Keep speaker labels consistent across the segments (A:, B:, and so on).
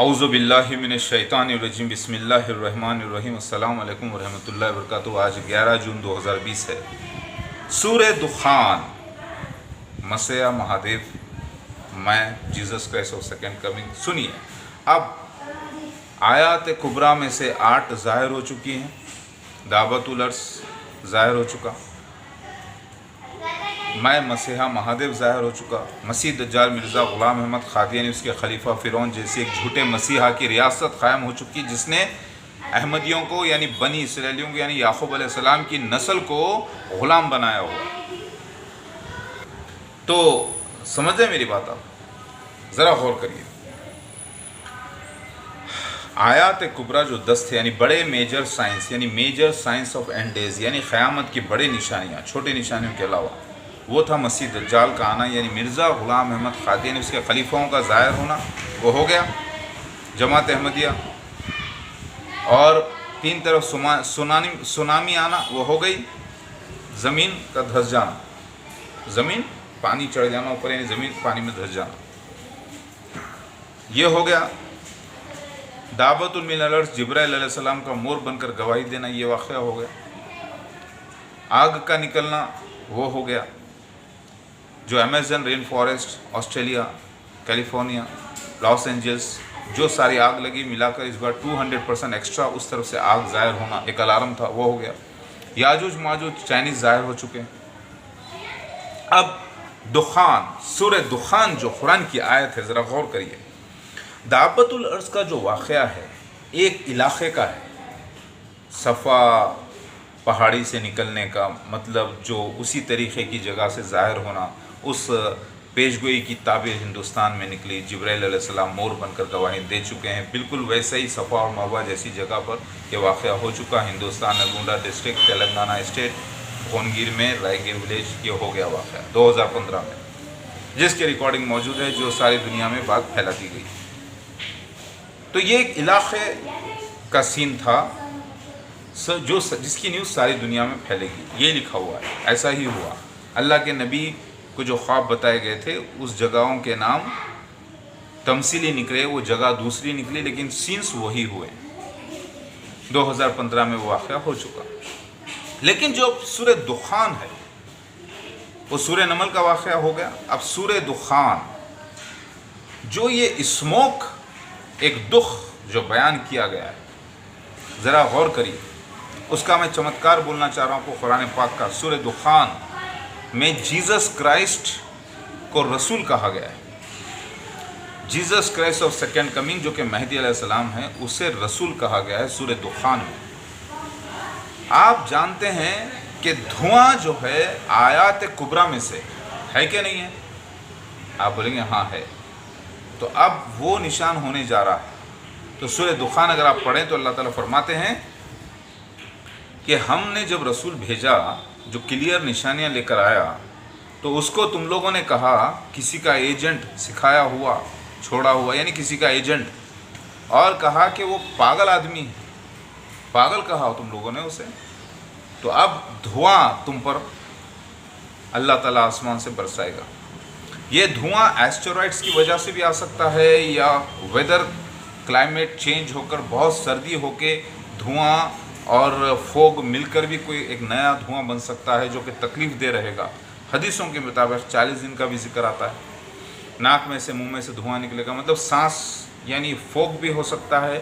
A: اعوذ باللہ من الشیطان الرجیم بسم اللہ الرحمن الرحیم السلام علیکم ورحمۃ اللہ وبرکاتہ۔ آج 11 جون 2020 ہے۔ سورہ دخان، مسیح مہادیو، میں Jesus Christ of second coming. سنیے، اب آیات کبریٰ میں سے 8 ظاہر ہو چکی ہیں۔ دعوت العرض ظاہر ہو چکا، میں مسیحا مہادیو ظاہر ہو چکا، مسیح دجال مرزا غلام احمد قادیانی اس کے خلیفہ فرعون جیسی ایک جھوٹے مسیحا کی ریاست قائم ہو چکی، جس نے احمدیوں کو یعنی بنی اسرائیلیوں کو یعنی یعقوب علیہ السلام کی نسل کو غلام بنایا ہوا۔ تو سمجھیں میری بات، آپ ذرا غور کریے۔ آیات کبریٰ جو 10 تھے، یعنی بڑے میجر سائنس، یعنی major signs of end days, یعنی قیامت کی بڑے نشانیاں، چھوٹے نشانیوں کے علاوہ، وہ تھا مسیح دجال کا آنا، یعنی مرزا غلام احمد قادیانی اس کے خلیفوں کا ظاہر ہونا، وہ ہو گیا، جماعت احمدیہ، اور تین طرف سونامی آنا، وہ ہو گئی، زمین کا دھس جانا، زمین پانی چڑھ جانا اوپر، یعنی زمین پانی میں دھس جانا، یہ ہو گیا۔ دعوت من الارض، جبرائیل علیہ السلام کا مور بن کر گواہی دینا، یہ واقعہ ہو گیا۔ آگ کا نکلنا، وہ ہو گیا۔ جو Amazon rain forest, Australia, California, Los Angeles, جو ساری آگ لگی ملا کر اس بار 200% ایکسٹرا اس طرف سے آگ ظاہر ہونا، ایک الارم تھا، وہ ہو گیا۔ یاجوج ماجوج چائنیز ظاہر ہو چکے ہیں۔ اب دخان، سورہ دخان جو قرآن کی آیت ہے، ذرا غور کریے۔ دعوت العرض کا جو واقعہ ہے، ایک علاقے کا ہے، صفا پہاڑی سے نکلنے کا مطلب جو اسی طریقے کی جگہ سے ظاہر ہونا، اس پیشگوئی کی تعبیر ہندوستان میں نکلی، جبرائیل علیہ السلام مور بن کر گواہی دے چکے ہیں، بالکل ویسے ہی صفا اور مروہ جیسی جگہ پر یہ واقعہ ہو چکا۔ ہندوستان، نلگونڈا ڈسٹرکٹ، تلنگانہ اسٹیٹ، بھونگیر میں، رائے گیر ولیج، یہ ہو گیا واقعہ 2015 میں، جس کی ریکارڈنگ موجود ہے، جو ساری دنیا میں بات پھیلاتی گئی۔ تو یہ ایک علاقے کا سین تھا جس کی نیوز ساری دنیا میں پھیلے گی، یہ لکھا ہوا ہے، ایسا ہی ہوا۔ اللہ کے نبی کو جو خواب بتائے گئے تھے، اس جگہوں کے نام تمثیلی نکلے، وہ جگہ دوسری نکلی، لیکن سینس وہی ہوئے۔ 2015 میں وہ واقعہ ہو چکا۔ لیکن جو سورہ دخان ہے، وہ سورہ نمل کا واقعہ ہو گیا۔ اب سورہ دخان، جو یہ اسموک، ایک دخ جو بیان کیا گیا ہے، ذرا غور کریے۔ اس کا میں چمتکار بولنا چاہ رہا ہوں کو قرآن پاک کا۔ سورہ دخان میں جیزس کرائسٹ کو رسول کہا گیا ہے۔ Jesus Christ of second coming, جو کہ مہدی علیہ السلام ہیں، اسے رسول کہا گیا ہے سورہ دخان میں۔ آپ جانتے ہیں کہ دھواں جو ہے آیات کبریٰ میں سے ہے کہ نہیں ہے؟ آپ بولیں گے ہاں ہے۔ تو اب وہ نشان ہونے جا رہا ہے۔ تو سورہ دخان اگر آپ پڑھیں تو اللہ تعالیٰ فرماتے ہیں کہ ہم نے جب رسول بھیجا جو کلیئر نشانیاں لے کر آیا، تو اس کو تم لوگوں نے کہا کسی کا ایجنٹ، سکھایا ہوا، چھوڑا ہوا، یعنی کسی کا ایجنٹ، اور کہا کہ وہ پاگل آدمی ہے، پاگل کہا تم لوگوں نے اسے۔ تو اب دھواں تم پر اللہ تعالیٰ آسمان سے برسائے گا۔ یہ دھواں ایسٹرائڈس کی وجہ سے بھی آ سکتا ہے، یا ویدر کلائمیٹ چینج ہو کر بہت سردی ہو کے دھواں اور فوگ مل کر بھی کوئی ایک نیا دھواں بن سکتا ہے، جو کہ تکلیف دہ رہے گا۔ حدیثوں کے مطابق 40 دن کا بھی ذکر آتا ہے۔ ناک میں سے، منہ میں سے دھواں نکلے گا، مطلب سانس، یعنی فوگ بھی ہو سکتا ہے،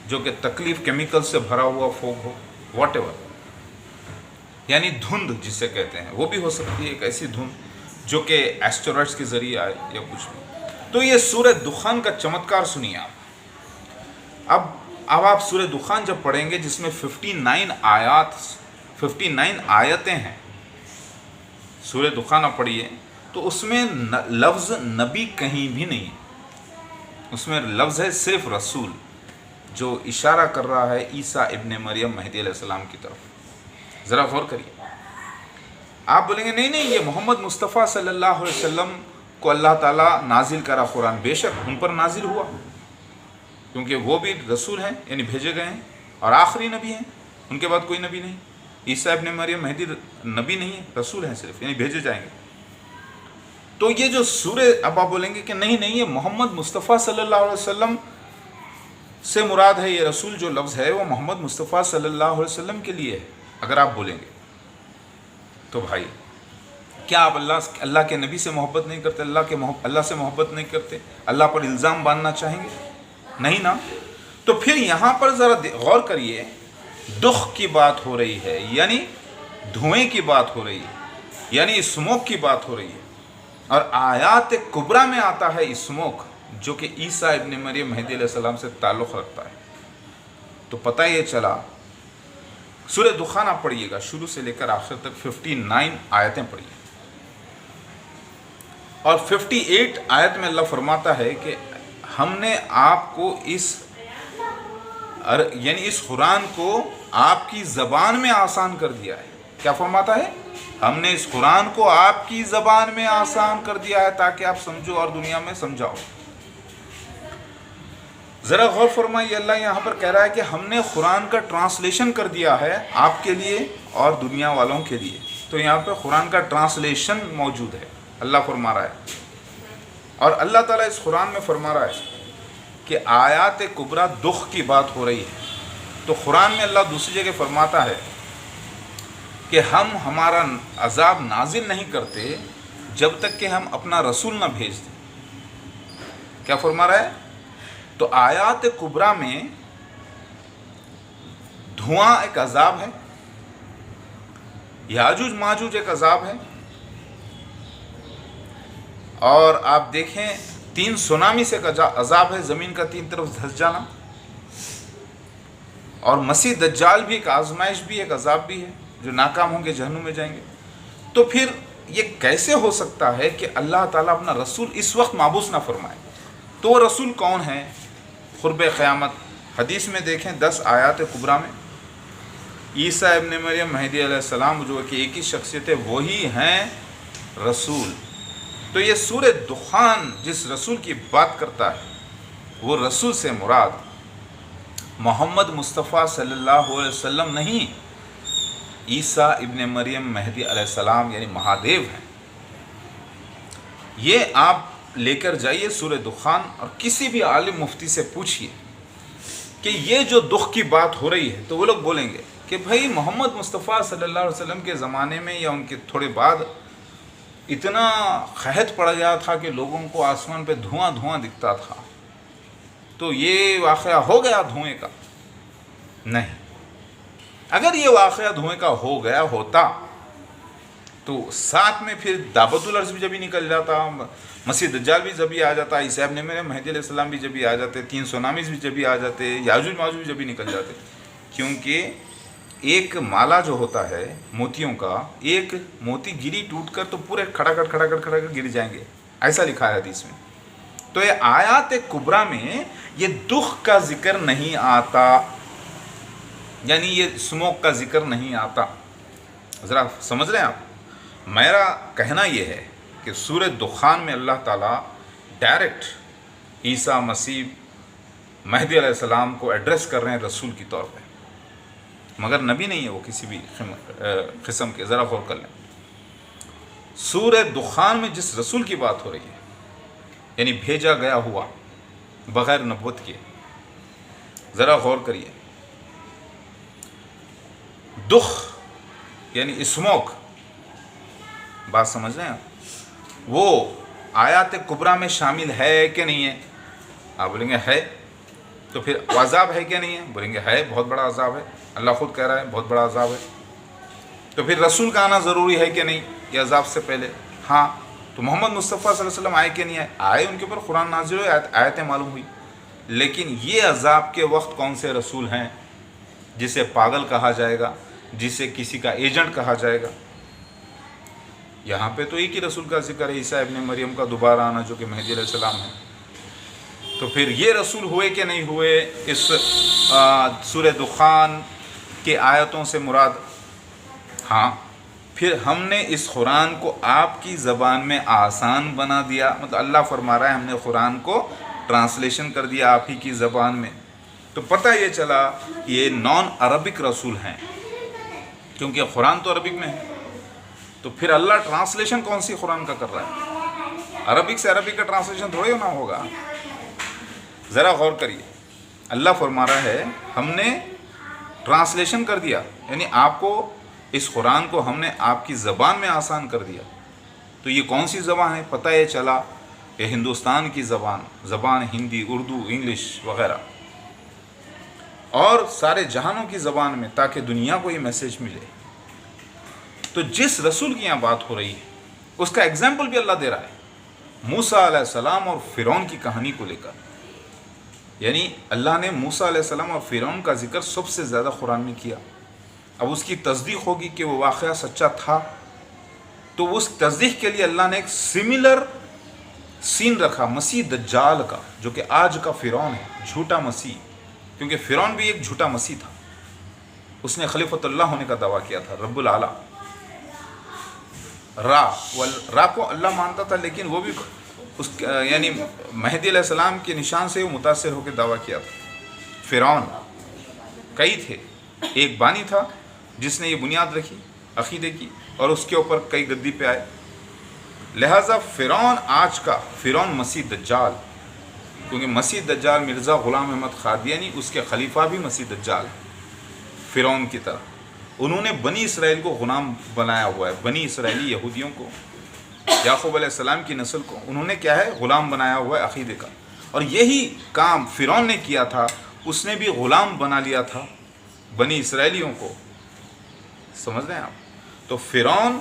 A: جو کہ تکلیف، کیمیکل سے بھرا ہوا فوگ ہو، واٹ ایور، یعنی دھند جسے کہتے ہیں، وہ بھی ہو سکتی ہے، ایک ایسی دھند جو کہ ایسٹرائڈس کے ذریعے آئے یا کچھ بھی۔ تو یہ سورہ دخان کا چمتکار سنیے آپ۔ اب آپ سورہ دخان جب پڑھیں گے، جس میں 59 آیتیں ہیں، سورہ دخان آپ پڑھیے، تو اس میں لفظ نبی کہیں بھی نہیں ہے، اس میں لفظ ہے صرف رسول، جو اشارہ کر رہا ہے عیسیٰ ابن مریم مہدی علیہ السلام کی طرف۔ ذرا غور کریے۔ آپ بولیں گے نہیں، یہ محمد مصطفیٰ صلی اللہ علیہ وسلم کو اللہ تعالیٰ نازل کرا قرآن، بے شک ان پر نازل ہوا، کیونکہ وہ بھی رسول ہیں، یعنی بھیجے گئے ہیں، اور آخری نبی ہیں، ان کے بعد کوئی نبی نہیں۔ عیسیٰ ابن مریم مہدی نبی نہیں ہے، رسول ہیں صرف، یعنی بھیجے جائیں گے۔ تو یہ جو سورہ، اب آپ بولیں گے کہ نہیں، یہ محمد مصطفیٰ صلی اللہ علیہ وسلم سے مراد ہے یہ رسول جو لفظ ہے وہ محمد مصطفیٰ صلی اللہ علیہ وسلم کے لیے ہے۔ اگر آپ بولیں گے تو بھائی کیا آپ اللہ کے نبی سے محبت نہیں کرتے، اللہ سے محبت نہیں کرتے، اللہ پر الزام باندھنا چاہیں گے؟ نہیں نا۔ تو پھر یہاں پر ذرا غور کریے، دخ کی بات ہو رہی ہے، یعنی دھوئیں کی بات ہو رہی ہے، یعنی اسموک کی بات ہو رہی ہے، اور آیات کبریٰ میں آتا ہے اسموک، جو کہ عیسیٰ ابن مریم مہدی علیہ السلام سے تعلق رکھتا ہے۔ تو پتہ یہ چلا، سورہ دخان آپ پڑھیے گا شروع سے لے کر آخر تک 59 آیتیں پڑھیے، اور 58 آیت میں اللہ فرماتا ہے کہ ہم نے آپ کو یعنی اس قرآن کو آپ کی زبان میں آسان کر دیا ہے۔ کیا فرماتا ہے؟ ہم نے اس قرآن کو آپ کی زبان میں آسان کر دیا ہے تاکہ آپ سمجھو اور دنیا میں سمجھاؤ۔ ذرا غور فرمائیے، اللہ یہاں پر کہہ رہا ہے کہ ہم نے قرآن کا ٹرانسلیشن کر دیا ہے آپ کے لیے اور دنیا والوں کے لیے۔ تو یہاں پہ قرآن کا ٹرانسلیشن موجود ہے، اللہ فرما رہا ہے، اور اللہ تعالیٰ اس قرآن میں فرما رہا ہے کہ آیات کبریٰ دخ کی بات ہو رہی ہے۔ تو قرآن میں اللہ دوسری جگہ فرماتا ہے کہ ہم ہمارا عذاب نازل نہیں کرتے جب تک کہ ہم اپنا رسول نہ بھیج دیں۔ کیا فرما رہا ہے؟ تو آیات کبریٰ میں دھواں ایک عذاب ہے، یاجوج ماجوج ایک عذاب ہے، اور آپ دیکھیں 3 سونامی سے ایک عذاب ہے، زمین کا 3 طرف دھس جانا، اور مسیح دجال بھی ایک آزمائش بھی، ایک عذاب بھی ہے، جو ناکام ہوں گے جہنم میں جائیں گے۔ تو پھر یہ کیسے ہو سکتا ہے کہ اللہ تعالیٰ اپنا رسول اس وقت مابوس نہ فرمائے؟ تو وہ رسول کون ہے؟ قرب قیامت حدیث میں دیکھیں 10 آیات کبریٰ میں عیسیٰ ابن مریم مہدی علیہ السلام جو کہ ایک ہی شخصیت ہے، وہی ہیں رسول۔ تو یہ سورہ دخان جس رسول کی بات کرتا ہے، وہ رسول سے مراد محمد مصطفیٰ صلی اللہ علیہ وسلم نہیں، عیسیٰ ابن مریم مہدی علیہ السلام یعنی مہادیو ہیں۔ یہ آپ لے کر جائیے سورہ دخان، اور کسی بھی عالم مفتی سے پوچھئے کہ یہ جو دخ کی بات ہو رہی ہے، تو وہ لوگ بولیں گے کہ بھائی محمد مصطفیٰ صلی اللہ علیہ وسلم کے زمانے میں یا ان کے تھوڑے بعد اتنا قحط پڑ گیا تھا کہ لوگوں کو آسمان پہ دھواں دھواں دکھتا تھا، تو یہ واقعہ ہو گیا دھوئیں کا؟ نہیں، اگر یہ واقعہ دھوئیں کا ہو گیا ہوتا تو ساتھ میں پھر دعوت الارض بھی جبھی نکل جاتا، مسیح دجال بھی جبھی آ جاتا، عیسیٰ ابن مریم مہدی علیہ السلام بھی جبھی آ جاتے، 3 سونامیز بھی جبھی آ جاتے، یاجوج ماجوج بھی جبھی نکل جاتے۔ کیونکہ ایک مالا جو ہوتا ہے موتیوں کا، ایک موتی گری ٹوٹ کر تو پورے کھڑا کر گر جائیں گے، ایسا لکھا ہے حدیث میں۔ تو یہ آیات کبریٰ میں یہ دخ کا ذکر نہیں آتا، یعنی یہ اسموک کا ذکر نہیں آتا۔ ذرا سمجھ رہے ہیں آپ؟ میرا کہنا یہ ہے کہ سورہ دخان میں اللہ تعالیٰ ڈائریکٹ عیسیٰ مسیح مہدی علیہ السلام کو ایڈریس کر رہے ہیں رسول کی طور پہ، مگر نبی نہیں ہے وہ کسی بھی قسم کے۔ ذرا غور کر لیں، سورہ دخان میں جس رسول کی بات ہو رہی ہے، یعنی بھیجا گیا ہوا بغیر نبوت کے، ذرا غور کریے، دخ یعنی اسموک، بات سمجھ رہے ہیں آپ؟ وہ آیات کبریٰ میں شامل ہے کہ نہیں ہے؟ آپ بولیں گے ہے، تو پھر عذاب ہے کہ نہیں ہے؟ بولیں گے ہے، بہت بڑا عذاب ہے، اللہ خود کہہ رہا ہے بہت بڑا عذاب ہے۔ تو پھر رسول کا آنا ضروری ہے کہ نہیں یہ عذاب سے پہلے؟ ہاں۔ تو محمد مصطفیٰ صلی اللہ علیہ وسلم آئے کہ نہیں آئے؟ آئے، ان کے اوپر قرآن نازل ہوئے، آیتیں معلوم ہوئی، لیکن یہ عذاب کے وقت کون سے رسول ہیں جسے پاگل کہا جائے گا، جسے کسی کا ایجنٹ کہا جائے گا؟ یہاں پہ تو ایک ہی رسول کا ذکر ہے، عیسیٰ ابن مریم کا دوبارہ آنا جو کہ مہدی علیہ السلام ہے۔ تو پھر یہ رسول ہوئے کہ نہیں ہوئے اس سورہ دخان کے آیتوں سے مراد؟ ہاں۔ پھر ہم نے اس قرآن کو آپ کی زبان میں آسان بنا دیا، مطلب اللہ فرما رہا ہے ہم نے قرآن کو ٹرانسلیشن کر دیا آپ ہی کی زبان میں۔ تو پتہ یہ چلا یہ نان عربک رسول ہیں، کیونکہ قرآن تو عربک میں ہے۔ تو پھر اللہ ٹرانسلیشن کون سی قرآن کا کر رہا ہے؟ عربک سے عربک کا ٹرانسلیشن تھوڑی ہونا ہوگا۔ ذرا غور کریے، اللہ فرما رہا ہے ہم نے ٹرانسلیشن کر دیا، یعنی آپ کو اس قرآن کو ہم نے آپ کی زبان میں آسان کر دیا۔ تو یہ کون سی زبان ہے؟ پتہ یہ چلا یہ ہندوستان کی زبان ہندی، اردو، انگلش وغیرہ، اور سارے جہانوں کی زبان میں، تاکہ دنیا کو یہ میسیج ملے۔ تو جس رسول کی یہاں بات ہو رہی ہے اس کا ایگزامپل بھی اللہ دے رہا ہے موسیٰ علیہ السلام اور فرعون کی کہانی کو لے کر۔ یعنی اللہ نے موسیٰ علیہ السلام اور فرعون کا ذکر سب سے زیادہ قرآن میں کیا۔ اب اس کی تصدیق ہوگی کہ وہ واقعہ سچا تھا، تو اس تصدیق کے لیے اللہ نے ایک سملر سین رکھا مسیح دجال کا، جو کہ آج کا فرعون ہے، جھوٹا مسیح، کیونکہ فرعون بھی ایک جھوٹا مسیح تھا، اس نے خلیفۃ اللہ ہونے کا دعویٰ کیا تھا، رب العلیٰ، را کو اللہ مانتا تھا، لیکن وہ بھی اس یعنی مہدی علیہ السلام کے نشان سے وہ متاثر ہو کے دعویٰ کیا تھا۔ فرعون کئی تھے، ایک بانی تھا جس نے یہ بنیاد رکھی عقیدے کی، اور اس کے اوپر کئی گدی پہ آئے۔ لہٰذا فرعون آج کا فرعون مسیح دجال، کیونکہ مسیح دجال مرزا غلام احمد قادیانی اس کے خلیفہ بھی مسیح دجال فرعون کی طرح، انہوں نے بنی اسرائیل کو غلام بنایا ہوا ہے، بنی اسرائیلی یہودیوں کو، یعقوب علیہ السلام کی نسل کو انہوں نے کیا ہے غلام بنایا ہوا ہے عقیدے کا، اور یہی کام فرعون نے کیا تھا، اس نے بھی غلام بنا لیا تھا بنی اسرائیلیوں کو، سمجھ رہے ہیں آپ؟ تو فرعون،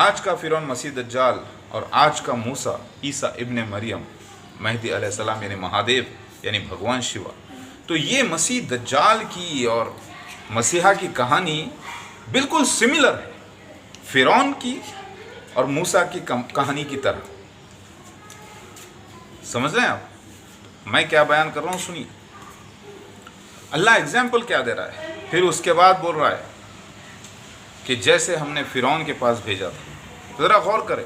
A: آج کا فرعون مسیح دجال، اور آج کا موسیٰ عیسیٰ ابن مریم مہدی علیہ السلام یعنی مہادیو یعنی بھگوان شیوا۔ تو یہ مسیح دجال کی اور مسیحا کی کہانی بالکل سملر ہے فرعون کی اور موسیٰ کی کہانی کی طرح، سمجھ رہے ہیں آپ؟ میں کیا بیان کر رہا ہوں سنیے، اللہ ایگزامپل کیا دے رہا ہے، پھر اس کے بعد بول رہا ہے کہ جیسے ہم نے فرعون کے پاس بھیجا تھا۔ ذرا غور کریں،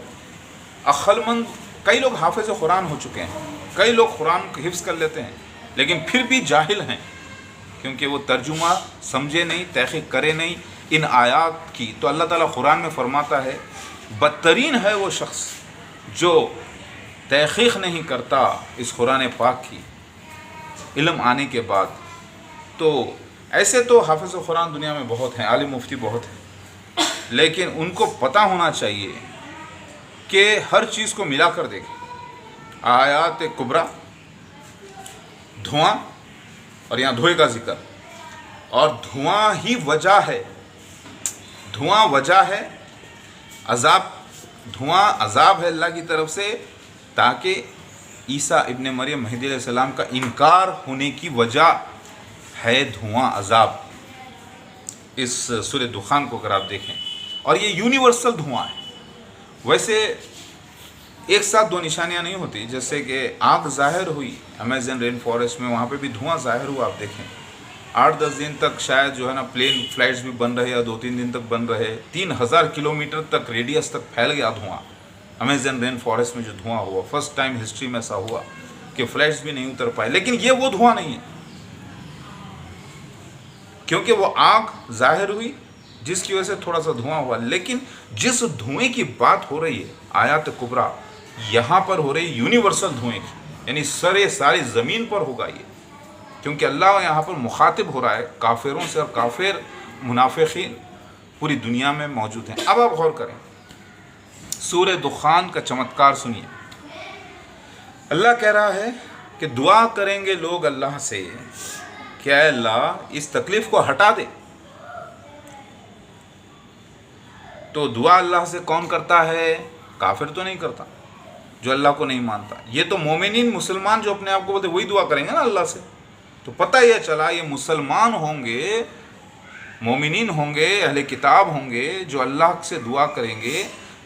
A: عقل مند کئی لوگ حافظ قرآن ہو چکے ہیں، کئی لوگ قرآن کو حفظ کر لیتے ہیں، لیکن پھر بھی جاہل ہیں، کیونکہ وہ ترجمہ سمجھے نہیں، تحقیق کرے نہیں ان آیات کی۔ تو اللہ تعالیٰ قرآن میں فرماتا ہے بدترین ہے وہ شخص جو تحقیق نہیں کرتا اس قرآن پاک کی علم آنے کے بعد۔ تو ایسے تو حافظ قرآن دنیا میں بہت ہیں، عالم مفتی بہت ہیں، لیکن ان کو پتہ ہونا چاہیے کہ ہر چیز کو ملا کر دیکھیں، آیات کبریٰ، دھواں، اور یہاں دھوئے کا ذکر، اور دھواں ہی وجہ ہے، دھواں وجہ ہے، عذاب، دھواں عذاب ہے اللہ کی طرف سے، تاکہ عیسیٰ ابن مریم مہدی علیہ السلام کا انکار ہونے کی وجہ ہے دھواں، عذاب۔ اس سورہ دخان کو اگر آپ دیکھیں، اور یہ یونیورسل دھواں ہے۔ ویسے ایک ساتھ دو نشانیاں نہیں ہوتی، جیسے کہ آگ ظاہر ہوئی امیزن رین فارسٹ میں، وہاں پہ بھی دھواں ظاہر ہوا، آپ دیکھیں 8-10 دن تک شاید جو ہے نا پلین فلائٹس بھی بن رہے، یا 2-3 دن تک بن رہے، 3000 کلومیٹر تک ریڈیس تک پھیل گیا دھواں امیزن رین فارسٹ میں جو دھواں ہوا، فرسٹ ٹائم ہسٹری میں ایسا ہوا کہ فلائٹس بھی نہیں اتر پائے۔ لیکن یہ وہ دھواں نہیں ہے، کیونکہ وہ آگ ظاہر ہوئی جس کی وجہ سے تھوڑا سا دھواں ہوا، لیکن جس دھوئیں کی بات ہو رہی ہے آیات کبریٰ، یہاں پر ہو رہی یونیورسل دھوئیں کی، یعنی ساری زمین پر ہوگا یہ، کیونکہ اللہ یہاں پر مخاطب ہو رہا ہے کافروں سے، اور کافر منافقین پوری دنیا میں موجود ہیں۔ اب آپ غور کریں، سورہ دخان کا چمتکار سنیے، اللہ کہہ رہا ہے کہ دعا کریں گے لوگ اللہ سے کہ اے اللہ اس تکلیف کو ہٹا دے۔ تو دعا اللہ سے کون کرتا ہے؟ کافر تو نہیں کرتا، جو اللہ کو نہیں مانتا۔ یہ تو مومنین مسلمان جو اپنے آپ کو بولتے وہی دعا کریں گے نا اللہ سے۔ تو پتہ یہ چلا یہ مسلمان ہوں گے، مومنین ہوں گے، اہل کتاب ہوں گے جو اللہ سے دعا کریں گے،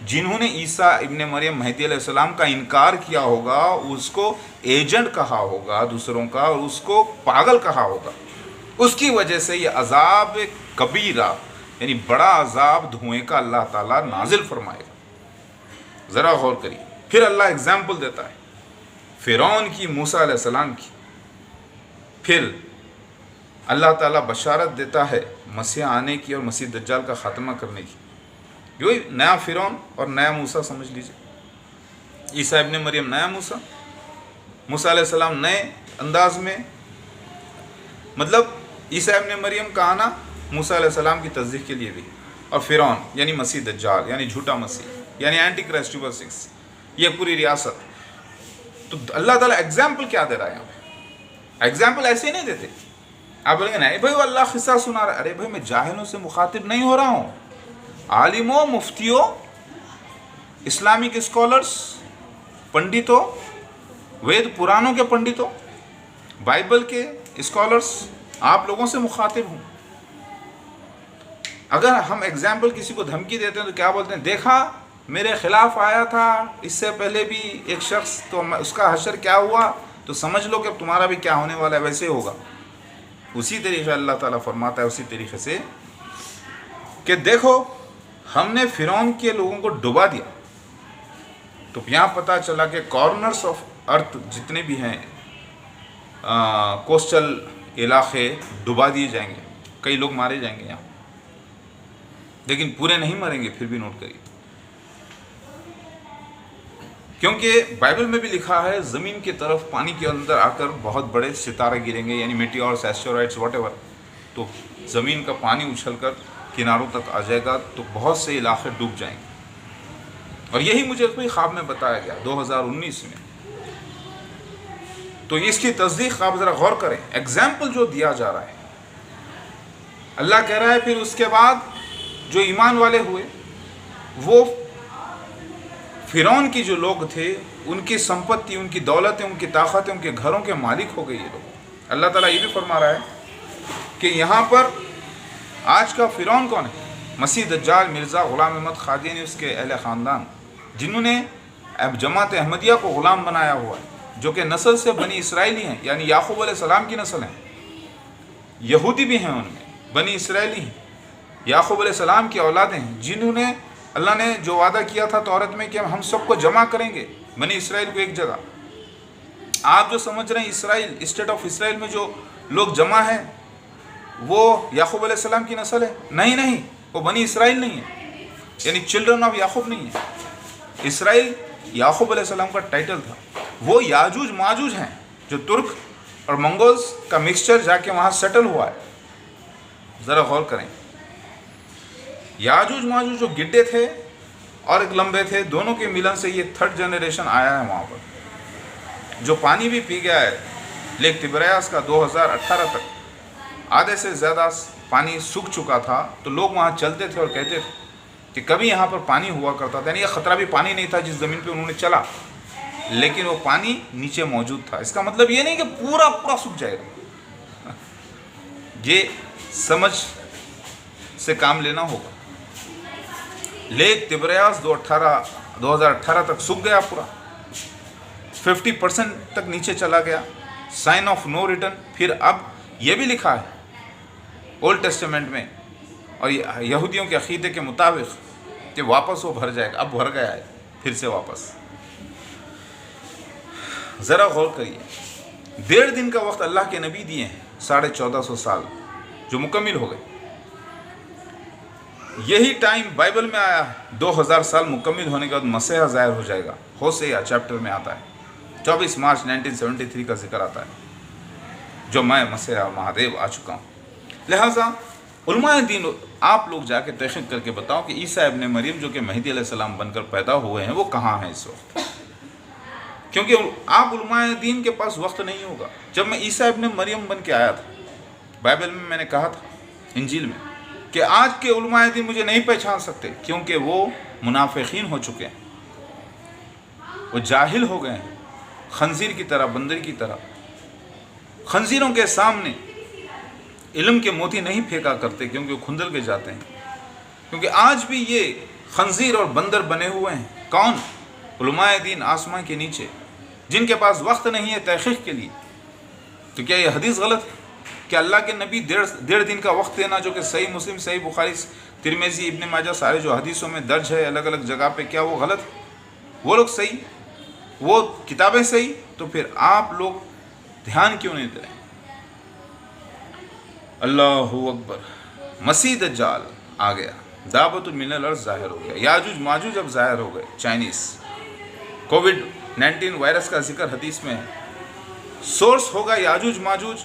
A: جنہوں نے عیسیٰ ابن مریم مہدی علیہ السلام کا انکار کیا ہوگا، اس کو ایجنٹ کہا ہوگا دوسروں کا، اور اس کو پاگل کہا ہوگا، اس کی وجہ سے یہ عذاب کبیرہ یعنی بڑا عذاب دھوئیں کا اللہ تعالیٰ نازل فرمائے گا۔ ذرا غور کریے، پھر اللہ اگزامپل دیتا ہے فرعون کی، موسیٰ علیہ السلام کی، پھر اللہ تعالیٰ بشارت دیتا ہے مسیح آنے کی اور مسیح دجال کا خاتمہ کرنے کی۔ یہی نیا فرعون اور نیا موسیٰ سمجھ لیجیے، عیسیٰ ابن مریم نیا موسیٰ، موسیٰ علیہ السلام نئے انداز میں مطلب عیسیٰ ابن مریم کا آنا موسیٰ علیہ السلام کی تصدیق کے لیے بھی، اور فرعون یعنی مسیح دجال یعنی جھوٹا مسیح یعنی اینٹی کرائسٹ 6، یہ پوری ریاست. تو اللہ تعالیٰ ایگزامپل کیا دے رہا ہے یہاں پہ؟ ایگزامپل ایسے ہی نہیں دیتے. آپ بولیں گے نہیں بھائی وہ اللہ قصہ سنا رہا ہے. ارے بھائی میں جاہلوں سے مخاطب نہیں ہو رہا ہوں، عالموں، مفتیوں، اسلامک اسکالرس، پنڈتوں، وید پرانوں کے پنڈتوں، بائبل کے اسکالرس، آپ لوگوں سے مخاطب ہوں. اگر ہم ایگزامپل کسی کو دھمکی دیتے ہیں تو کیا بولتے ہیں؟ دیکھا میرے خلاف آیا تھا اس سے پہلے بھی ایک شخص، تو اس کا حشر کیا ہوا، تو سمجھ لو کہ تمہارا بھی کیا ہونے والا ہے ویسے ہوگا. اسی طریقے اللہ تعالیٰ فرماتا ہے اسی طریقے سے کہ دیکھو ہم نے فرعون کے لوگوں کو ڈبا دیا. تو یہاں پتہ چلا کہ کارنرز آف ارتھ جتنے بھی ہیں کوسٹل علاقے ڈبا دیے جائیں گے. کئی لوگ مارے جائیں گے یہاں، لیکن پورے نہیں مریں گے. پھر بھی نوٹ کریے، کیونکہ بائبل میں بھی لکھا ہے زمین کی طرف پانی کے اندر آ کر بہت بڑے ستارے گریں گے، یعنی میٹیورس، ایسٹرائڈس، واٹ ایور. تو زمین کا پانی اچھل کر کناروں تک آ جائے گا، تو بہت سے علاقے ڈوب جائیں گے. اور یہی مجھے کوئی خواب میں بتایا گیا 2019 میں. تو اس کی تصدیق آپ ذرا غور کریں. ایگزامپل جو دیا جا رہا ہے، اللہ کہہ رہا ہے پھر اس کے بعد جو ایمان والے ہوئے وہ فرعون کی جو لوگ تھے، ان کی سمپتی، ان کی دولتیں، ان کی طاقتیں، ان کے گھروں کے مالک ہو گئے یہ لوگ. اللہ تعالیٰ یہ بھی فرما رہا ہے کہ یہاں پر آج کا فرعون کون ہے؟ مسیح دجال، مرزا غلام احمد قادیانی، اس کے اہل خاندان، جنہوں نے جماعت احمدیہ کو غلام بنایا ہوا ہے، جو کہ نسل سے بنی اسرائیلی ہیں، یعنی یعقوب علیہ السلام کی نسل ہیں. یہودی بھی ہیں ان میں، بنی اسرائیلی ہیں، یعقوب علیہ السلام کی اولادیں ہیں، جنہوں نے اللہ نے جو وعدہ کیا تھا تورات میں کہ ہم سب کو جمع کریں گے، بنی اسرائیل کو ایک جگہ. آپ جو سمجھ رہے ہیں اسرائیل، اسٹیٹ آف اسرائیل میں جو لوگ جمع ہیں وہ یعقوب علیہ السلام کی نسل ہے؟ نہیں، وہ بنی اسرائیل نہیں ہے، یعنی چلڈرن آف یعقوب نہیں ہے. اسرائیل یعقوب علیہ السلام کا ٹائٹل تھا. وہ یاجوج ماجوج ہیں جو ترک اور منگولز کا مکسچر جا کے وہاں سیٹل ہوا ہے. ذرا غور کریں، یاجوج ماجوج جو گڈے تھے اور ایک لمبے تھے، دونوں کے ملن سے یہ 3rd جنریشن آیا ہے وہاں پر. جو پانی بھی پی گیا ہے لیک تبریاس کا 2018 تک، آدھے سے زیادہ پانی سوکھ چکا تھا. تو لوگ وہاں چلتے تھے اور کہتے تھے کہ کبھی یہاں پر پانی ہوا کرتا تھا. یعنی یہ خطرہ بھی پانی نہیں تھا جس زمین پہ انہوں نے چلا، لیکن وہ پانی نیچے موجود تھا. اس کا مطلب یہ نہیں کہ پورا سوکھ جائے گا. یہ سمجھ سے کام لینا ہوگا. لیک تبریاس 2018 تک سوکھ گیا پورا، 50% تک نیچے چلا گیا، سائن آف نو ریٹرن. پھر اب یہ بھی لکھا ہے اولڈ ٹیسٹمنٹ میں اور یہودیوں کے عقیدے کے مطابق کہ واپس وہ بھر جائے گا. اب بھر گیا ہے پھر سے واپس. ذرا غور کریے، 1.5 دن کا وقت اللہ کے نبی دیے ہیں، 1450 سال جو مکمل ہو گئے. یہی ٹائم بائبل میں آیا ہے، 2000 سال مکمل ہونے کے بعد مسیح ظاہر ہو جائے گا. ہوسیہ چیپٹر میں آتا ہے، 24 مارچ 1973 کا ذکر آتا ہے، جو میں مسیح مہادیو آ چکا ہوں. لہٰذا علماء دین آپ لوگ جا کے تحقیق کر کے بتاؤ کہ عیسیٰ ابن مریم جو کہ مہدی علیہ السلام بن کر پیدا ہوئے ہیں وہ کہاں ہیں اس وقت. کیونکہ آپ علماء دین کے پاس وقت نہیں ہوگا. جب میں عیسیٰ ابن مریم بن کے آیا تھا، بائبل میں نے کہا تھا انجیل میں کہ آج کے علماء دین مجھے نہیں پہچان سکتے، کیونکہ وہ منافقین ہو چکے ہیں، وہ جاہل ہو گئے ہیں، خنزیر کی طرح، بندر کی طرح. خنزیروں کے سامنے علم کے موتی نہیں پھینکا کرتے کیونکہ وہ کھندل کے جاتے ہیں. کیونکہ آج بھی یہ خنزیر اور بندر بنے ہوئے ہیں. کون؟ علماء دین آسمان کے نیچے، جن کے پاس وقت نہیں ہے تحقیق کے لیے. تو کیا یہ حدیث غلط ہے کہ اللہ کے نبی 1.5 دن کا وقت دینا، جو کہ صحیح مسلم، صحیح بخاری، ترمذی، ابن ماجہ، سارے جو حدیثوں میں درج ہے الگ الگ جگہ پہ، کیا وہ غلط ہے؟ وہ لوگ صحیح، وہ کتابیں صحیح، تو پھر آپ لوگ دھیان کیوں نہیں دے رہے؟ اللہ اکبر. مسیح دجال آ گیا، دعوت من الارض ظاہر ہو گیا، یاجوج ماجوج اب ظاہر ہو گئے. چائنیز کووڈ-19 وائرس کا ذکر حدیث میں ہے. سورس ہوگا یاجوج ماجوج،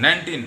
A: 19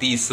A: 30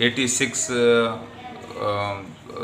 A: 86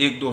A: 1-2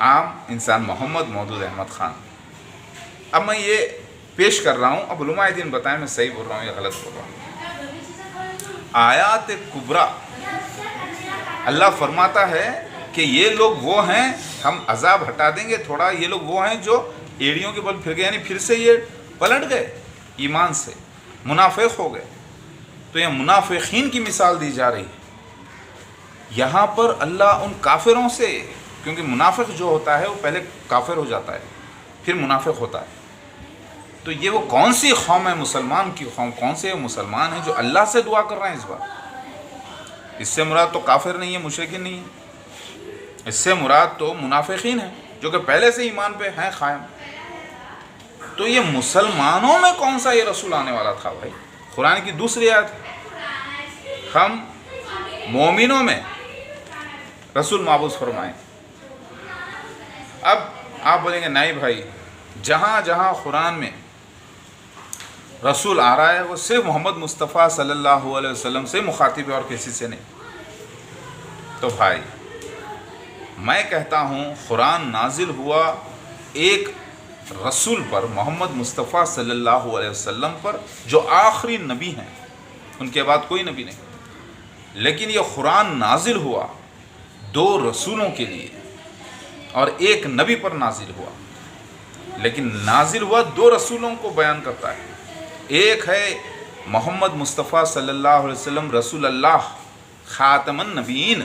A: عام انسان محمد مودود احمد خان۔ اب میں یہ پیش کر رہا ہوں، اب علماء دین بتائیں میں صحیح بول رہا ہوں یا غلط بول رہا ہوں۔ آیات کبریٰ اللہ فرماتا ہے کہ یہ لوگ وہ ہیں، ہم عذاب ہٹا دیں گے تھوڑا، یہ لوگ وہ ہیں جو ایڑیوں کے بل پھر گئے، یعنی پھر سے یہ پلٹ گئے ایمان سے، منافق ہو گئے۔ تو یہ منافقین کی مثال دی جا رہی ہے یہاں پر۔ اللہ ان کافروں سے، کیونکہ منافق جو ہوتا ہے وہ پہلے کافر ہو جاتا ہے پھر منافق ہوتا ہے، تو یہ وہ کون سی قوم ہے، مسلمان کی قوم، کون سے مسلمان ہیں جو اللہ سے دعا کر رہے ہیں اس بار؟ اس سے مراد تو کافر نہیں ہے، مشرکین نہیں ہے، اس سے مراد تو منافقین ہیں جو کہ پہلے سے ایمان پہ ہیں قائم۔ تو یہ مسلمانوں میں کون سا یہ رسول آنے والا تھا بھائی؟ قرآن کی دوسری آیت ہے، ہم مومنوں میں رسول مابعوث فرمائیں۔ اب آپ بولیں گے نہیں بھائی، جہاں جہاں قرآن میں رسول آ رہا ہے وہ صرف محمد مصطفیٰ صلی اللہ علیہ وسلم سے مخاطب ہے اور کسی سے نہیں۔ تو بھائی میں کہتا ہوں قرآن نازل ہوا ایک رسول پر، محمد مصطفیٰ صلی اللہ علیہ وسلم پر، جو آخری نبی ہیں، ان کے بعد کوئی نبی نہیں۔ لیکن یہ قرآن نازل ہوا دو رسولوں کے لیے اور ایک نبی پر نازل ہوا، لیکن نازل ہوا دو رسولوں کو بیان کرتا ہے۔ ایک ہے محمد مصطفیٰ صلی اللہ علیہ وسلم رسول اللہ خاتم النبیین،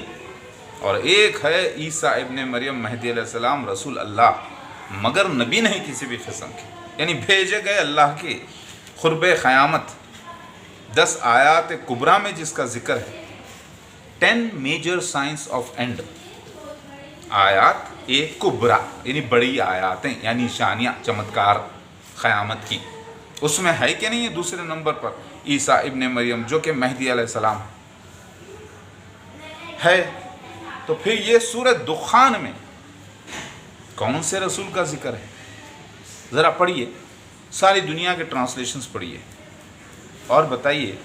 A: اور ایک ہے عیسیٰ ابن مریم مہدی علیہ السلام رسول اللہ، مگر نبی نہیں کسی بھی قسم کے، یعنی بھیجے گئے اللہ کے۔ قرب قیامت 10 آیات کبریٰ میں جس کا ذکر ہے، 10 میجر سائنس آف اینڈ، آیات کبریٰ یعنی بڑی آیاتیں، یعنی نشانیاں، چمتکار قیامت کی، اس میں ہے کہ نہیں ہے دوسرے نمبر پر عیسیٰ ابن مریم جو کہ مہدی علیہ السلام ہے۔ تو پھر یہ سورہ دخان میں کون سے رسول کا ذکر ہے؟ ذرا پڑھیے، ساری دنیا کے ٹرانسلیشنز پڑھیے اور بتائیے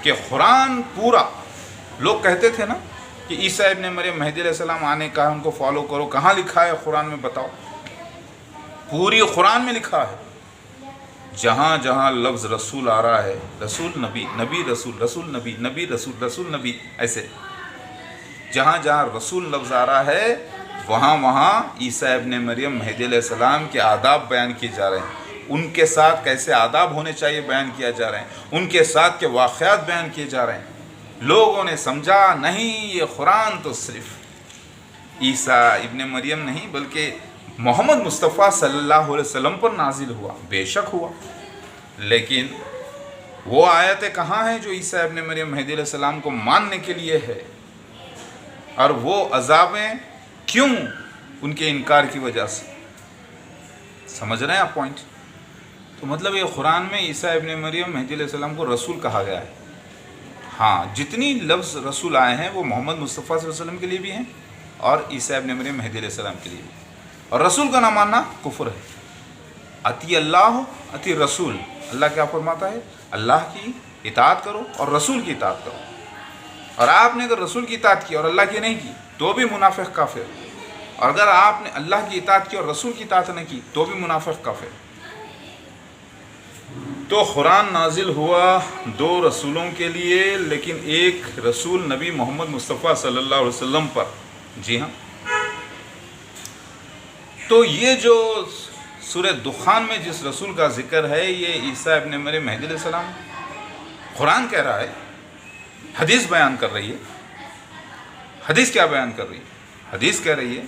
A: کہ قرآن پورا، لوگ کہتے تھے نا کہ عیسیٰ ابن مریم مہدی علیہ السلام آنے کا ہے، ان کو فالو کرو، کہاں لکھا ہے قرآن میں بتاؤ؟ پوری قرآن میں لکھا ہے، جہاں جہاں لفظ رسول آ رہا ہے، رسول نبی، نبی رسول، رسول نبی، نبی رسول، رسول نبی، ایسے جہاں جہاں رسول لفظ آ رہا ہے وہاں وہاں عیسیٰ ابن مریم مہدی علیہ السلام کے آداب بیان کیے جا رہے ہیں، ان کے ساتھ کیسے آداب ہونے چاہیے بیان کیا جا رہے ہیں، ان کے ساتھ کے واقعات بیان کیے جا رہے ہیں۔ لوگوں نے سمجھا نہیں یہ قرآن تو صرف عیسیٰ ابن مریم نہیں بلکہ محمد مصطفیٰ صلی اللہ علیہ وسلم پر نازل ہوا۔ بے شک ہوا، لیکن وہ آیتیں کہاں ہیں جو عیسیٰ ابن مریم مہدی علیہ السلام کو ماننے کے لیے ہے؟ اور وہ عذابیں کیوں؟ ان کے انکار کی وجہ سے۔ سمجھ رہے ہیں آپ پوائنٹ؟ تو مطلب یہ قرآن میں عیسیٰ ابن مریم مہدی علیہ السلام کو رسول کہا گیا ہے۔ ہاں، جتنی لفظ رسول آئے ہیں وہ محمد مصطفیٰ صلی اللہ علیہ وسلم کے لیے بھی ہیں اور عیسیٰ ابن مریم مہدی علیہ السلام کے لیے بھی۔ اور رسول کا نہ ماننا کفر ہے۔ اطیع اللہ اطیع رسول، اللہ کیا فرماتا ہے؟ اللہ کی اطاعت کرو اور رسول کی اطاعت کرو۔ اور آپ نے اگر رسول کی اطاعت کی اور اللہ کی نہیں کی تو بھی منافق کافر، اور اگر آپ نے اللہ کی اطاعت کی اور رسول کی اطاعت نہیں کی تو بھی منافق کافر۔ تو قرآن نازل ہوا دو رسولوں کے لیے، لیکن ایک رسول نبی محمد مصطفیٰ صلی اللہ علیہ وسلم پر۔ جی ہاں، تو یہ جو سورہ دخان میں جس رسول کا ذکر ہے یہ عیسیٰ ابن مریم مہدی علیہ السلام، قرآن کہہ رہا ہے، حدیث بیان کر رہی ہے۔ حدیث کیا بیان کر رہی ہے؟ حدیث کہہ رہی ہے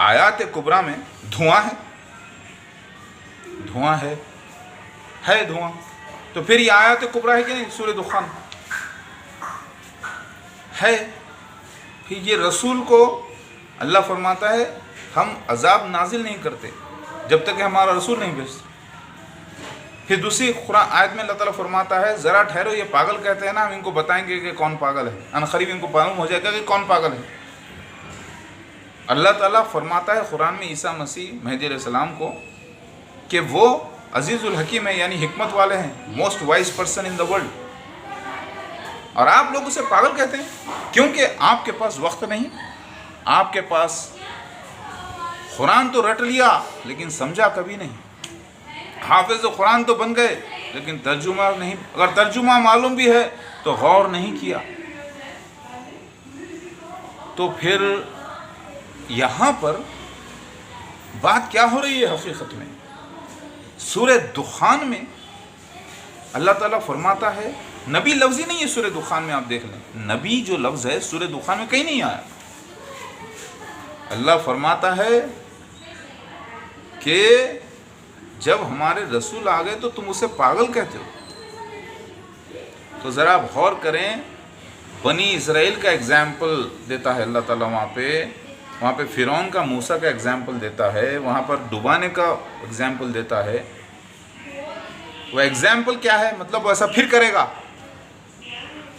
A: آیات کبریٰ میں دھواں ہے، دھواں ہے دھواں۔ تو پھر یہ آیات کبریٰ ہے کہ نہیں؟ سورہ دخان ہے۔ پھر یہ رسول کو اللہ فرماتا ہے ہم عذاب نازل نہیں کرتے جب تک کہ ہمارا رسول نہیں بھیجتے۔ پھر دوسری قرآن آیت میں اللہ تعالیٰ فرماتا ہے ذرا ٹھہرو، یہ پاگل کہتے ہیں نا، ہم ان کو بتائیں گے کہ کون پاگل ہے، عنقریب ان کو معلوم ہو جائے گا کہ کون پاگل ہے۔ اللہ تعالیٰ فرماتا ہے قرآن میں عیسیٰ مسیح مہدی علیہ السلام کو کہ وہ عزیز الحکیم ہے، یعنی حکمت والے ہیں، most wise person in the world, اور آپ لوگ اسے پاگل کہتے ہیں کیونکہ آپ کے پاس وقت نہیں، آپ کے پاس قرآن تو رٹ لیا لیکن سمجھا کبھی نہیں، حافظ قرآن تو بن گئے لیکن ترجمہ نہیں، اگر ترجمہ معلوم بھی ہے تو غور نہیں کیا۔ تو پھر یہاں پر بات کیا ہو رہی ہے حقیقت میں؟ سورہ دخان میں اللہ تعالیٰ فرماتا ہے، نبی لفظ ہی نہیں ہے سورہ دخان میں، آپ دیکھ لیں نبی جو لفظ ہے سورہ دخان میں کہیں نہیں آیا۔ اللہ فرماتا ہے کہ جب ہمارے رسول آ گئے تو تم اسے پاگل کہتے ہو۔ تو ذرا آپ غور کریں، بنی اسرائیل کا ایگزامپل دیتا ہے اللہ تعالیٰ وہاں پہ فرعون کا موسیٰ کا ایگزامپل دیتا ہے، وہاں پر ڈبانے کا ایگزامپل دیتا ہے۔ وہ ایگزامپل کیا ہے؟ مطلب وہ ایسا پھر کرے گا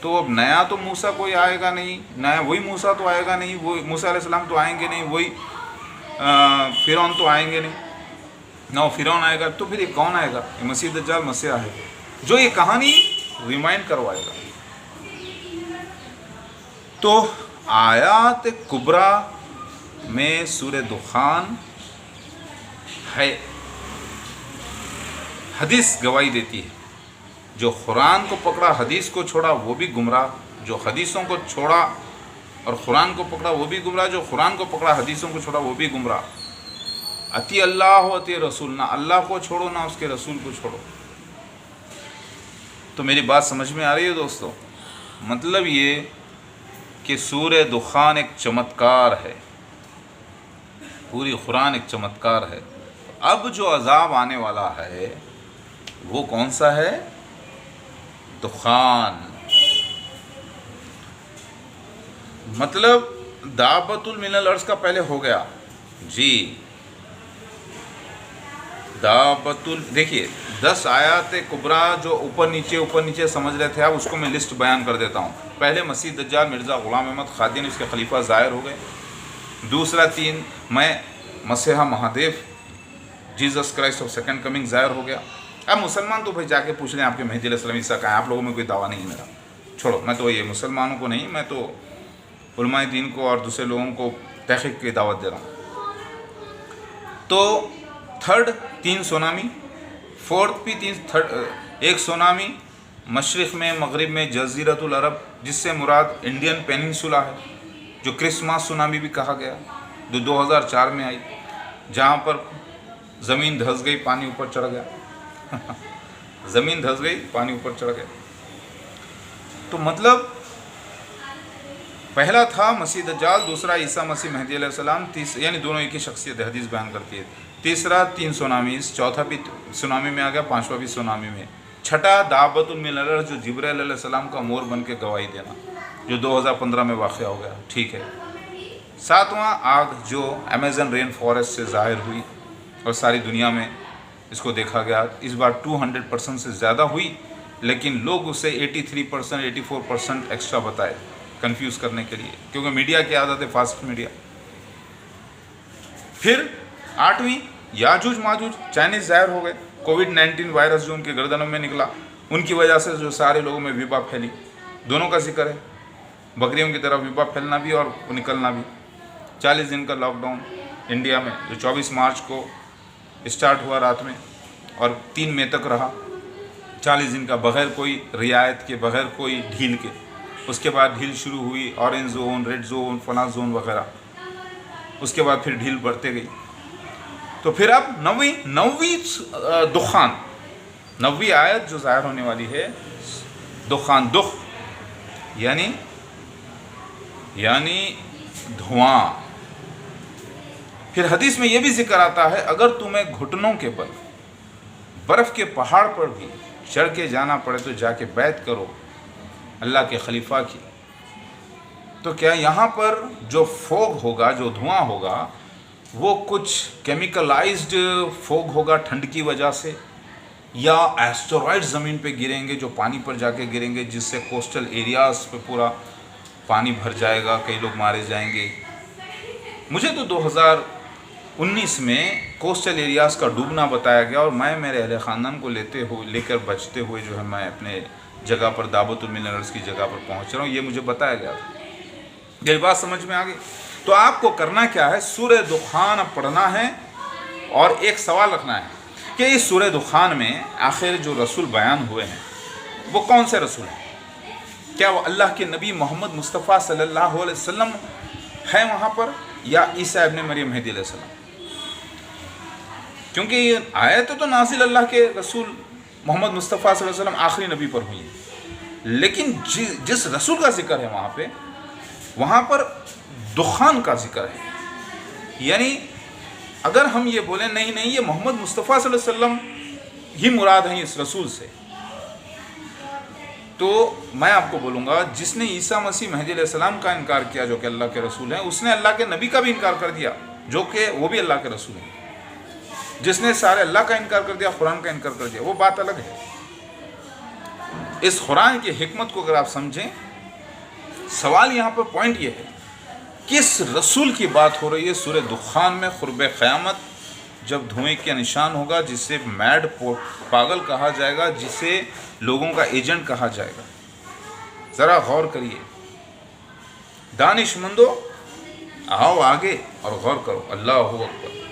A: تو اب نیا تو موسیٰ کوئی آئے گا نہیں، نیا وہی موسیٰ تو آئے گا نہیں، وہ موسیٰ علیہ السلام تو آئیں گے نہیں، وہی فرعون تو آئیں گے نہیں، نہ وہ فرعون آئے گا تو پھر یہ کون آئے گا؟ یہ مسیح دجال مسیح ہے جو یہ کہانی ریمائنڈ کروائے گا۔ تو آیات کبریٰ میں سورہ دخان ہے، حدیث گواہی دیتی ہے، جو قرآن کو پکڑا حدیث کو چھوڑا وہ بھی گمراہ، جو حدیثوں کو چھوڑا اور قرآن کو پکڑا وہ بھی گمراہ، جو قرآن کو پکڑا حدیثوں کو چھوڑا وہ بھی گمراہ۔ اتی اللہ و اتی رسول، نہ اللہ کو چھوڑو نہ اس کے رسول کو چھوڑو۔ تو میری بات سمجھ میں آ رہی ہے دوستو؟ مطلب یہ کہ سورہ دخان ایک چمتکار ہے، پوری قرآن ایک چمتکار ہے۔ اب جو عذاب آنے والا ہے وہ کون سا ہے؟ دخان۔ مطلب دابۃ من الارض کا پہلے ہو گیا جی، دیکھیے 10 آیات کبریٰ جو اوپر نیچے سمجھ رہے تھے، اب اس کو میں لسٹ بیان کر دیتا ہوں۔ پہلے مسیح دجال مرزا غلام احمد قادیانی اس کے خلیفہ ظاہر ہو گئے۔ دوسرا 3 میں مسیحا Mahadev Jesus Christ of second coming ظاہر ہو گیا۔ اب مسلمان تو بھائی جا کے پوچھ لیں آپ کے مہدی علیہ السلام عیسیٰ کہاں ہے، آپ لوگوں میں کوئی دعویٰ نہیں ہے میرا، چھوڑو، میں تو یہ مسلمانوں کو نہیں، میں تو علماء دین کو اور دوسرے لوگوں کو تحقیق کی دعوت دے رہا ہوں۔ تو 3rd 3 سونامی، 4th بھی 1 سونامی مشرق میں مغرب میں جزیرۃ العرب، جس سے مراد انڈین پیننسولا ہے، جو کرسمس سونامی بھی کہا گیا، جو 2004 میں آئی، جہاں پر زمین دھس گئی، پانی اوپر چڑھ گیا زمین دھس گئی، پانی اوپر چڑھ گیا۔ تو مطلب پہلا تھا مسیح دجال، دوسرا عیسیٰ مسیح مہدی علیہ السلام، یعنی دونوں ایک ہی شخصیت حدیث بیان کرتی ہے۔ تیسرا 3 سونامیز، چوتھا بھی سونامی میں آ گیا، 5واں بھی سونامی میں۔ چھٹا دابۃ من الارض، جو جبرائیل علیہ السلام کا مور بن کے گواہی دینا، جو 2015 میں واقع ہو گیا، ٹھیک ہے۔ 7واں آگ جو امیزن رین فارسٹ سے ظاہر ہوئی اور ساری دنیا میں اس کو دیکھا گیا، اس بار 200% سے زیادہ ہوئی، لیکن لوگ اسے 83% 84% ایکسٹرا بتائے کنفیوز کرنے کے لیے، کیونکہ میڈیا کی عادت ہے، فاسٹ میڈیا۔ پھر 8ویں یاجوج ماجوج، چائنیز ظاہر ہو گئے، کووڈ-19 وائرس جو ان کے گردنوں میں نکلا، ان کی وجہ سے جو سارے لوگوں میں وبا پھیلی، دونوں کا ذکر ہے، بکریوں کی طرف وبا پھیلنا بھی اور نکلنا بھی۔ 40 دن کا لاک ڈاؤن انڈیا میں، جو 24 مارچ کو اسٹارٹ ہوا رات میں اور 3 مئی تک رہا، 40 دن کا بغیر کوئی رعایت کے، بغیر کوئی ڈھیل کے۔ اس کے بعد ڈھیل شروع ہوئی، اورنج زون، ریڈ زون، فلاں زون وغیرہ، اس کے بعد پھر ڈھیل بڑھتے گئی۔ تو پھر اب 9ویں دخان، 9ویں آیت جو ظاہر ہونے والی ہے، دخان، دخ یعنی دھواں۔ پھر حدیث میں یہ بھی ذکر آتا ہے، اگر تمہیں گھٹنوں کے بل برف کے پہاڑ پر بھی چڑھ کے جانا پڑے تو جا کے بیعت کرو اللہ کے خلیفہ کی۔ تو کیا یہاں پر جو فوگ ہوگا، جو دھواں ہوگا، وہ کچھ کیمیکلائزڈ فوگ ہوگا ٹھنڈ کی وجہ سے، یا ایسٹرائڈ زمین پہ گریں گے جو پانی پر جا کے گریں گے، جس سے کوسٹل ایریاز پہ پورا پانی بھر جائے گا، کئی لوگ مارے جائیں گے۔ مجھے تو 2019 میں کوسٹل ایریاز کا ڈوبنا بتایا گیا، اور میں میرے اہل خاندان کو لے کر بچتے ہوئے جو ہے میں اپنے جگہ پر دابۃ من الارض کی جگہ پر پہنچ رہا ہوں، یہ مجھے بتایا گیا تھا۔ یہ بات سمجھ میں آ گئی؟ تو آپ کو کرنا کیا ہے؟ سورہ دخان پڑھنا ہے اور ایک سوال رکھنا ہے کہ اس سورہ دخان میں آخر جو رسول بیان ہوئے ہیں وہ کون سے رسول ہیں؟ کیا وہ اللہ کے نبی محمد مصطفیٰ صلی اللہ علیہ وسلم ہے وہاں پر، یا عیسیٰ ابن مریم مہدی علیہ السلام؟ کیونکہ یہ آیت تو نازل اللہ کے رسول محمد مصطفیٰ صلی اللہ علیہ وسلم آخری نبی پر ہوئی ہے، لیکن جس رسول کا ذکر ہے وہاں پر دخان کا ذکر ہے. یعنی اگر ہم یہ بولیں نہیں یہ محمد مصطفیٰ صلی اللہ علیہ وسلم ہی مراد ہیں اس رسول سے، تو میں آپ کو بولوں گا جس نے عیسیٰ مسیح مہدی علیہ السلام کا انکار کیا جو کہ اللہ کے رسول ہیں، اس نے اللہ کے نبی کا بھی انکار کر دیا جو کہ وہ بھی اللہ کے رسول ہیں. جس نے سارے اللہ کا انکار کر دیا، قرآن کا انکار کر دیا، وہ بات الگ ہے. اس قرآن کی حکمت کو اگر آپ سمجھیں، سوال یہاں پر پوائنٹ یہ ہے کس رسول کی بات ہو رہی ہے؟ سورہ دخان میں قرب قیامت جب دھوئیں کا نشان ہوگا، جسے میڈ پاگل کہا جائے گا، جسے لوگوں کا ایجنٹ کہا جائے گا. ذرا غور کریے دانش مندو، آؤ آگے اور غور کرو. اللہ اکبر.